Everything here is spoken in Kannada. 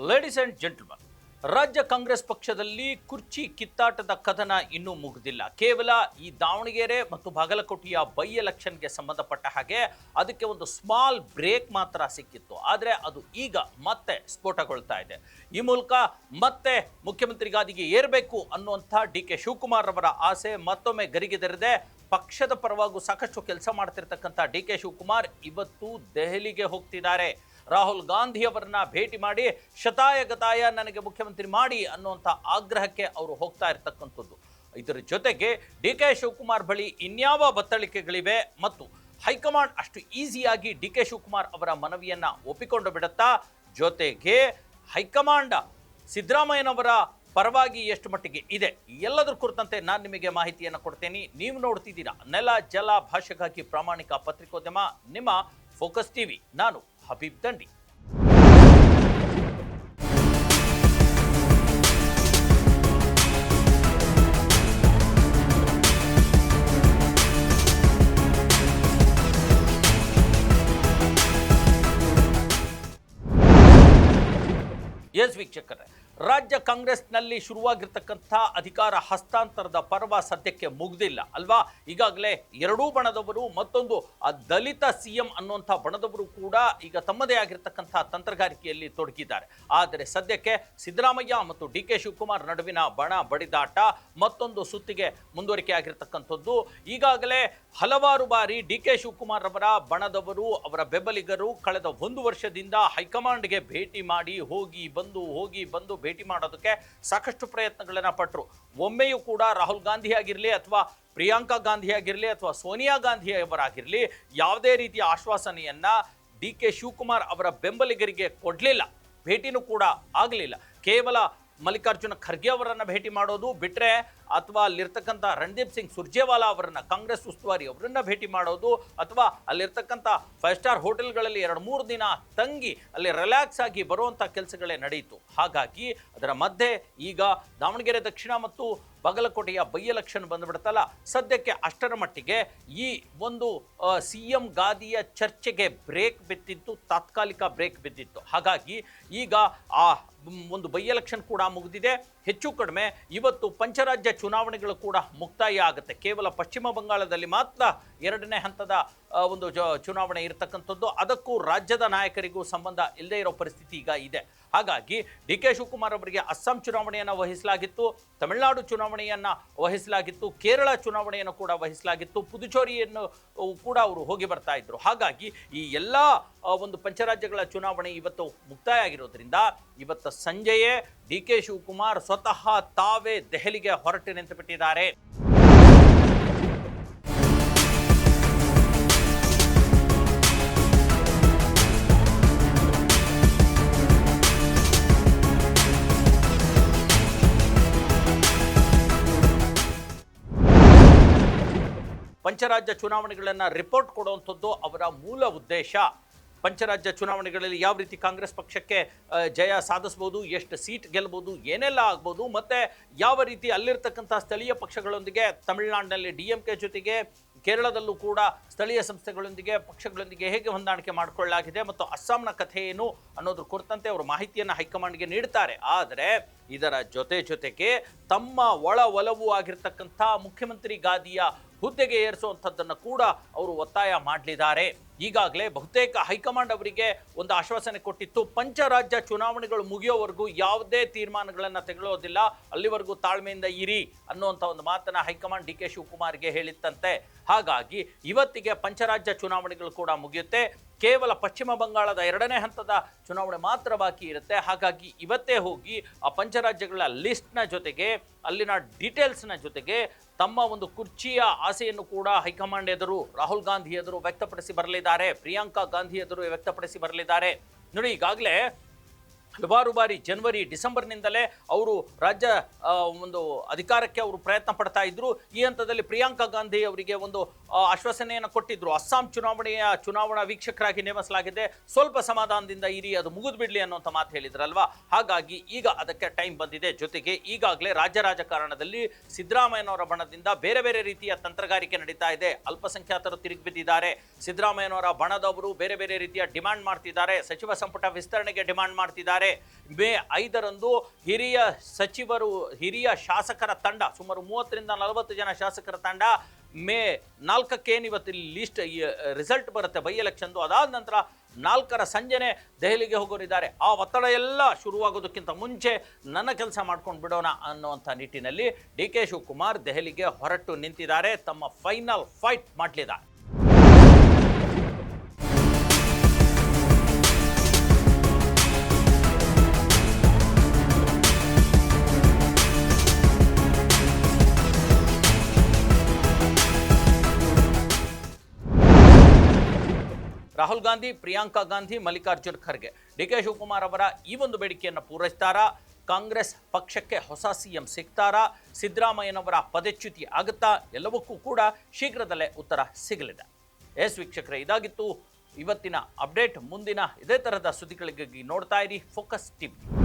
ಲೇಡೀಸ್ ಅಂಡ್ ಜೆಂಟಲ್ಮನ್, ರಾಜ್ಯ ಕಾಂಗ್ರೆಸ್ ಪಕ್ಷದಲ್ಲಿ ಕುರ್ಚಿ ಕಿತ್ತಾಟದ ಕದನ ಇನ್ನೂ ಮುಗಿದಿಲ್ಲ. ಕೇವಲ ಈ ದಾವಣಗೆರೆ ಮತ್ತು ಬಾಗಲಕೋಟೆಯ ಬೈ ಎಲೆಕ್ಷನ್ಗೆ ಸಂಬಂಧಪಟ್ಟ ಹಾಗೆ ಅದಕ್ಕೆ ಒಂದು ಸ್ಮಾಲ್ ಬ್ರೇಕ್ ಮಾತ್ರ ಸಿಕ್ಕಿತ್ತು. ಆದರೆ ಅದು ಈಗ ಮತ್ತೆ ಸ್ಫೋಟಗೊಳ್ತಾ ಇದೆ. ಈ ಮೂಲಕ ಮತ್ತೆ ಮುಖ್ಯಮಂತ್ರಿ ಗಾದಿಗೆ ಏರಬೇಕು ಅನ್ನುವಂಥ ಡಿ.ಕೆ. ಶಿವಕುಮಾರ್ ಅವರ ಆಸೆ ಮತ್ತೊಮ್ಮೆ ಗರಿಗೆದರಿದೆ. ಪಕ್ಷದ ಪರವಾಗೂ ಸಾಕಷ್ಟು ಕೆಲಸ ಮಾಡ್ತಿರ್ತಕ್ಕಂಥ ಡಿ.ಕೆ. ಶಿವಕುಮಾರ್ ಇವತ್ತು ದೆಹಲಿಗೆ ಹೋಗ್ತಿದ್ದಾರೆ. ರಾಹುಲ್ ಗಾಂಧಿ ಅವರನ್ನ ಭೇಟಿ ಮಾಡಿ ಶತಾಯಗತಾಯ ನನಗೆ ಮುಖ್ಯಮಂತ್ರಿ ಮಾಡಿ ಅನ್ನುವಂಥ ಆಗ್ರಹಕ್ಕೆ ಅವರು ಹೋಗ್ತಾ ಇರ್ತಕ್ಕಂಥದ್ದು. ಇದರ ಜೊತೆಗೆ ಡಿ.ಕೆ. ಶಿವಕುಮಾರ್ ಬಳಿ ಇನ್ಯಾವ ಬತ್ತಳಿಕೆಗಳಿವೆ ಮತ್ತು ಹೈಕಮಾಂಡ್ ಅಷ್ಟು ಈಸಿಯಾಗಿ ಡಿ.ಕೆ. ಶಿವಕುಮಾರ್ ಅವರ ಮನವಿಯನ್ನ ಒಪ್ಪಿಕೊಂಡು ಬಿಡುತ್ತಾ? ಜೊತೆಗೆ ಹೈಕಮಾಂಡ್ ಸಿದ್ದರಾಮಯ್ಯನವರ ಪರವಾಗಿ ಎಷ್ಟು ಮಟ್ಟಿಗೆ ಇದೆ, ಎಲ್ಲದರ ಕುರಿತಂತೆ ನಾನು ನಿಮಗೆ ಮಾಹಿತಿಯನ್ನು ಕೊಡ್ತೇನೆ. ನೀವು ನೋಡ್ತಿದ್ದೀರಾ ನೆಲ ಜಲ ಭಾಷೆಗಾಗಿ ಪ್ರಾಮಾಣಿಕ ಪತ್ರಿಕೋದ್ಯಮ ನಿಮ್ಮ ಫೋಕಸ್ ಟಿವಿ. ನಾನು ಹಬೀಬ್ ದಂಡಿ. ಎಸ್ ವೀಕ್ಷಕರೇ, ರಾಜ್ಯ ಕಾಂಗ್ರೆಸ್ನಲ್ಲಿ ಶುರುವಾಗಿರ್ತಕ್ಕಂಥ ಅಧಿಕಾರ ಹಸ್ತಾಂತರದ ಪರ್ವ ಸದ್ಯಕ್ಕೆ ಮುಗ್ದಿಲ್ಲ ಅಲ್ವಾ? ಈಗಾಗಲೇ ಎರಡೂ ಬಣದವರು ಮತ್ತೊಂದು ದಲಿತ ಸಿಎಂ ಅನ್ನುವಂಥ ಬಣದವರು ಕೂಡ ಈಗ ತಮ್ಮದೇ ಆಗಿರ್ತಕ್ಕಂಥ ತಂತ್ರಗಾರಿಕೆಯಲ್ಲಿ ತೊಡಗಿದ್ದಾರೆ. ಆದರೆ ಸದ್ಯಕ್ಕೆ ಸಿದ್ದರಾಮಯ್ಯ ಮತ್ತು ಡಿ.ಕೆ. ಶಿವಕುಮಾರ್ ನಡುವಿನ ಬಣ ಬಡಿದಾಟ ಮತ್ತೊಂದು ಸುತ್ತಿಗೆ ಮುಂದುವರಿಕೆ ಆಗಿರ್ತಕ್ಕಂಥದ್ದು. ಈಗಾಗಲೇ ಹಲವಾರು ಬಾರಿ ಡಿ.ಕೆ. ಶಿವಕುಮಾರ್ ಅವರ ಬಣದವರು, ಅವರ ಬೆಂಬಲಿಗರು ಕಳೆದ 1 ವರ್ಷದಿಂದ ಹೈಕಮಾಂಡ್ಗೆ ಭೇಟಿ ಮಾಡಿ ಹೋಗಿ ಬಂದು ಭೇಟಿ ಮಾಡೋದಕ್ಕೆ ಸಾಕಷ್ಟು ಪ್ರಯತ್ನಗಳನ್ನ ಪಟ್ಟರು. ಒಮ್ಮೆಯೂ ಕೂಡ ರಾಹುಲ್ ಗಾಂಧಿ ಆಗಿರಲಿ ಅಥವಾ ಪ್ರಿಯಾಂಕಾ ಗಾಂಧಿ ಆಗಿರಲಿ ಅಥವಾ ಸೋನಿಯಾ ಗಾಂಧಿ ಅವರಾಗಿರಲಿ ಯಾವುದೇ ರೀತಿಯ ಆಶ್ವಾಸನೆಯನ್ನ ಡಿ.ಕೆ. ಶಿವಕುಮಾರ್ ಅವರ ಬೆಂಬಲಿಗರಿಗೆ ಕೊಡಲಿಲ್ಲ. ಭೇಟಿನೂ ಕೂಡ ಆಗಲಿಲ್ಲ. ಕೇವಲ ಮಲ್ಲಿಕಾರ್ಜುನ ಖರ್ಗೆ ಅವರನ್ನ ಭೇಟಿ ಮಾಡೋದು ಬಿಟ್ಟರೆ ಅಥವಾ ಅಲ್ಲಿರ್ತಕ್ಕಂಥ ರಣದೀಪ್ ಸಿಂಗ್ ಸುರ್ಜೇವಾಲಾ ಅವರನ್ನ, ಕಾಂಗ್ರೆಸ್ ಉಸ್ತುವಾರಿ ಅವರನ್ನ ಭೇಟಿ ಮಾಡೋದು ಅಥವಾ ಅಲ್ಲಿರ್ತಕ್ಕಂಥ 5 ಸ್ಟಾರ್ ಹೋಟೆಲ್ಗಳಲ್ಲಿ 2-3 ದಿನ ತಂಗಿ ಅಲ್ಲಿ ರಿಲ್ಯಾಕ್ಸ್ ಆಗಿ ಬರುವಂಥ ಕೆಲಸಗಳೇ ನಡೆಯಿತು. ಹಾಗಾಗಿ ಅದರ ಮಧ್ಯೆ ಈಗ ದಾವಣಗೆರೆ ದಕ್ಷಿಣ ಮತ್ತು ಬಾಗಲಕೋಟೆಯ ಬೈ ಎಲೆಕ್ಷನ್ ಬಂದುಬಿಡುತ್ತಲ್ಲ, ಸದ್ಯಕ್ಕೆ ಅಷ್ಟರ ಮಟ್ಟಿಗೆ ಈ ಒಂದು CM ಗಾದಿಯ ಚರ್ಚೆಗೆ ಬ್ರೇಕ್ ಬಿದ್ದಿತ್ತು, ತಾತ್ಕಾಲಿಕ ಬ್ರೇಕ್ ಬಿದ್ದಿತ್ತು. ಹಾಗಾಗಿ ಈಗ ಆ ಒಂದು ಬೈ ಎಲೆಕ್ಷನ್ ಕೂಡ ಮುಗಿದಿದೆ. ಹೆಚ್ಚು ಕಡಿಮೆ ಇವತ್ತು ಪಂಚರಾಜ್ಯ ಚುನಾವಣೆಗಳು ಕೂಡ ಮುಕ್ತಾಯ ಆಗುತ್ತೆ. ಕೇವಲ ಪಶ್ಚಿಮ ಬಂಗಾಳದಲ್ಲಿ ಮಾತ್ರ 2ನೇ ಹಂತದ ಒಂದು ಚುನಾವಣೆ ಇರತಕ್ಕಂಥದ್ದು. ಅದಕ್ಕೂ ರಾಜ್ಯದ ನಾಯಕರಿಗೂ ಸಂಬಂಧ ಇಲ್ಲದೇ ಇರೋ ಪರಿಸ್ಥಿತಿ ಈಗ ಇದೆ. ಹಾಗಾಗಿ ಡಿ.ಕೆ. ಶಿವಕುಮಾರ್ ಅವರಿಗೆ ಅಸ್ಸಾಂ ಚುನಾವಣೆಯನ್ನು ವಹಿಸಲಾಗಿತ್ತು, ತಮಿಳುನಾಡು ಚುನಾವಣೆಯನ್ನು ವಹಿಸಲಾಗಿತ್ತು, ಕೇರಳ ಚುನಾವಣೆಯನ್ನು ಕೂಡ ವಹಿಸಲಾಗಿತ್ತು, ಪುದುಚೇರಿಯನ್ನು ಕೂಡ ಅವರು ಹೋಗಿ ಬರ್ತಾ ಇದ್ರು. ಹಾಗಾಗಿ ಈ ಎಲ್ಲ ಒಂದು ಪಂಚರಾಜ್ಯಗಳ ಚುನಾವಣೆ ಇವತ್ತು ಮುಕ್ತಾಯ ಆಗಿರೋದ್ರಿಂದ ಇವತ್ತು ಸಂಜೆಯೇ ಡಿ.ಕೆ. ಶಿವಕುಮಾರ್ ಸ್ವತಃ ತಾವೇ ದೆಹಲಿಗೆ ಹೊರಟು ನಿಂತು ಬಿಟ್ಟಿದ್ದಾರೆ. ಪಂಚರಾಜ್ಯ ಚುನಾವಣೆಗಳನ್ನು ರಿಪೋರ್ಟ್ ಕೊಡುವಂಥದ್ದು ಅವರ ಮೂಲ ಉದ್ದೇಶ. ಪಂಚರಾಜ್ಯ ಚುನಾವಣೆಗಳಲ್ಲಿ ಯಾವ ರೀತಿ ಕಾಂಗ್ರೆಸ್ ಪಕ್ಷಕ್ಕೆ ಜಯ ಸಾಧಿಸ್ಬೋದು, ಎಷ್ಟು ಸೀಟ್ ಗೆಲ್ಬೋದು, ಏನೆಲ್ಲ ಆಗ್ಬೋದು, ಮತ್ತು ಯಾವ ರೀತಿ ಅಲ್ಲಿರ್ತಕ್ಕಂಥ ಸ್ಥಳೀಯ ಪಕ್ಷಗಳೊಂದಿಗೆ ತಮಿಳುನಾಡಿನಲ್ಲಿ DMK ಜೊತೆಗೆ ಕೇರಳದಲ್ಲೂ ಕೂಡ ಸ್ಥಳೀಯ ಸಂಸ್ಥೆಗಳೊಂದಿಗೆ ಪಕ್ಷಗಳೊಂದಿಗೆ ಹೇಗೆ ಹೊಂದಾಣಿಕೆ ಮಾಡಿಕೊಳ್ಳಲಾಗಿದೆ ಮತ್ತು ಅಸ್ಸಾಂನ ಕಥೆ ಏನು ಅನ್ನೋದ್ರ ಕುರಿತಂತೆ ಅವರು ಮಾಹಿತಿಯನ್ನು ಹೈಕಮಾಂಡ್ಗೆ ನೀಡ್ತಾರೆ. ಆದರೆ ಇದರ ಜೊತೆಗೆ ತಮ್ಮ ಒಲವು ಆಗಿರ್ತಕ್ಕಂಥ ಮುಖ್ಯಮಂತ್ರಿ ಗಾದಿಯ ಹುದ್ದೆಗೆ ಏರಿಸುವಂಥದ್ದನ್ನು ಕೂಡ ಅವರು ಒತ್ತಾಯ ಮಾಡಲಿದ್ದಾರೆ. ಈಗಾಗಲೇ ಬಹುತೇಕ ಹೈಕಮಾಂಡ್ ಅವರಿಗೆ ಒಂದು ಆಶ್ವಾಸನೆ ಕೊಟ್ಟಿತ್ತು, ಪಂಚರಾಜ್ಯ ಚುನಾವಣೆಗಳು ಮುಗಿಯೋವರೆಗೂ ಯಾವುದೇ ತೀರ್ಮಾನಗಳನ್ನು ತೆಗೆದುಕೊಳ್ಳೋದಿಲ್ಲ, ಅಲ್ಲಿವರೆಗೂ ತಾಳ್ಮೆಯಿಂದ ಇರಿ ಅನ್ನುವಂಥ ಒಂದು ಮಾತನ್ನು ಹೈಕಮಾಂಡ್ ಡಿ.ಕೆ. ಶಿವಕುಮಾರ್ಗೆ ಹೇಳಿತ್ತಂತೆ. ಹಾಗಾಗಿ ಇವತ್ತಿಗೆ ಪಂಚರಾಜ್ಯ ಚುನಾವಣೆಗಳು ಕೂಡ ಮುಗಿಯುತ್ತೆ. ಕೇವಲ ಪಶ್ಚಿಮ ಬಂಗಾಳದ 2ನೇ ಹಂತದ ಚುನಾವಣೆ ಮಾತ್ರ ಬಾಕಿ ಇರುತ್ತೆ. ಹಾಗಾಗಿ ಇವತ್ತೇ ಹೋಗಿ ಆ ಪಂಚರಾಜ್ಯಗಳ ಲಿಸ್ಟ್ನ ಜೊತೆಗೆ ಅಲ್ಲಿನ ಡೀಟೇಲ್ಸ್ನ ಜೊತೆಗೆ ತಮ್ಮ ಒಂದು ಕುರ್ಚಿಯ ಆಸೆಯನ್ನು ಕೂಡ ಹೈಕಮಾಂಡ್ ಎದುರು ರಾಹುಲ್ ಗಾಂಧಿ ಎದುರು ವ್ಯಕ್ತಪಡಿಸಿ ಬರಲಿದ್ದಾರೆ, ಪ್ರಿಯಾಂಕಾ ಗಾಂಧಿ ಎದುರು ವ್ಯಕ್ತಪಡಿಸಿ ಬರಲಿದ್ದಾರೆ. ನೋಡಿ, ಈಗಾಗಲೇ ಹಲವಾರು ಬಾರಿ ಜನವರಿ ಡಿಸೆಂಬರ್ನಿಂದಲೇ ಅವರು ರಾಜ್ಯ ಒಂದು ಅಧಿಕಾರಕ್ಕೆ ಅವರು ಪ್ರಯತ್ನ ಪಡ್ತಾ ಇದ್ರು. ಈ ಹಂತದಲ್ಲಿ ಪ್ರಿಯಾಂಕಾ ಗಾಂಧಿ ಅವರಿಗೆ ಒಂದು ಆಶ್ವಾಸನೆಯನ್ನು ಕೊಟ್ಟಿದ್ರು, ಅಸ್ಸಾಂ ಚುನಾವಣಾ ವೀಕ್ಷಕರಾಗಿ ನೇಮಿಸಲಾಗಿದೆ, ಸ್ವಲ್ಪ ಸಮಾಧಾನದಿಂದ ಇರಿ, ಅದು ಮುಗಿದು ಬಿಡಲಿ ಅನ್ನೋಂಥ ಮಾತು ಹೇಳಿದ್ರಲ್ವಾ. ಹಾಗಾಗಿ ಈಗ ಅದಕ್ಕೆ ಟೈಮ್ ಬಂದಿದೆ. ಜೊತೆಗೆ ಈಗಾಗಲೇ ರಾಜ್ಯ ರಾಜಕಾರಣದಲ್ಲಿ ಸಿದ್ದರಾಮಯ್ಯನವರ ಬಣದಿಂದ ಬೇರೆ ಬೇರೆ ರೀತಿಯ ತಂತ್ರಗಾರಿಕೆ ನಡೀತಾ ಇದೆ. ಅಲ್ಪಸಂಖ್ಯಾತರು ತಿರುಗಿ ಬಿದ್ದಿದ್ದಾರೆ, ಸಿದ್ದರಾಮಯ್ಯನವರ ಬಣದವರು ಬೇರೆ ಬೇರೆ ರೀತಿಯ ಡಿಮಾಂಡ್ ಮಾಡ್ತಿದ್ದಾರೆ, ಸಚಿವ ಸಂಪುಟ ವಿಸ್ತರಣೆಗೆ ಡಿಮಾಂಡ್ ಮಾಡ್ತಿದ್ದಾರೆ. ಮಾಡಿದ್ದಾರೆ. ಮೇ 5ರಂದು ಹಿರಿಯ ಸಚಿವರು, ಹಿರಿಯ ಶಾಸಕರ ತಂಡ, ಸುಮಾರು 30ರಿಂದ 40 ಜನ ಶಾಸಕರ ತಂಡ ಮೇ 4ಕ್ಕೆ ಇವತ್ತು ಲಿಸ್ಟ್ ರಿಸಲ್ಟ್ ಬರುತ್ತೆ ಬೈ ಎಲೆಕ್ಷನ್ದು. ಅದಾದ ನಂತರ 4ರ ಸಂಜೆನೆ ದೆಹಲಿಗೆ ಹೋಗೋರಿದ್ದಾರೆ. ಆ ಒತ್ತಡ ಎಲ್ಲ ಶುರುವಾಗೋದಕ್ಕಿಂತ ಮುಂಚೆ ನನ್ನ ಕೆಲಸ ಮಾಡ್ಕೊಂಡು ಬಿಡೋಣ ಅನ್ನುವಂಥ ನಿಟ್ಟಿನಲ್ಲಿ ಡಿ ಕೆ ಶಿವಕುಮಾರ್ ದೆಹಲಿಗೆ ಹೊರಟು ನಿಂತಿದ್ದಾರೆ. ತಮ್ಮ ಫೈನಲ್ ಫೈಟ್ ಮಾಡಲಿದ್ದಾರೆ. ರಾಹುಲ್ ಗಾಂಧಿ, ಪ್ರಿಯಾಂಕಾ ಗಾಂಧಿ, ಮಲ್ಲಿಕಾರ್ಜುನ್ ಖರ್ಗೆ, ಡಿ ಕೆ ಶಿವಕುಮಾರ್ ಅವರ ಈ ಒಂದು ಬೇಡಿಕೆಯನ್ನು ಪೂರೈಸ್ತಾರಾ? ಕಾಂಗ್ರೆಸ್ ಪಕ್ಷಕ್ಕೆ ಹೊಸ ಸಿಎಂ ಸಿಗ್ತಾರಾ? ಸಿದ್ದರಾಮಯ್ಯನವರ ಪದಚ್ಯುತಿ ಆಗುತ್ತಾ? ಎಲ್ಲವಕ್ಕೂ ಕೂಡ ಶೀಘ್ರದಲ್ಲೇ ಉತ್ತರ ಸಿಗಲಿದೆ. ಎಸ್ ವೀಕ್ಷಕರೇ, ಇದಾಗಿತ್ತು ಇವತ್ತಿನ ಅಪ್ಡೇಟ್. ಮುಂದಿನ ಇದೇ ತರಹದ ಸುದ್ದಿಗಳಿಗಾಗಿ ನೋಡ್ತಾ ಇರಿ ಫೋಕಸ್ ಟಿವಿ.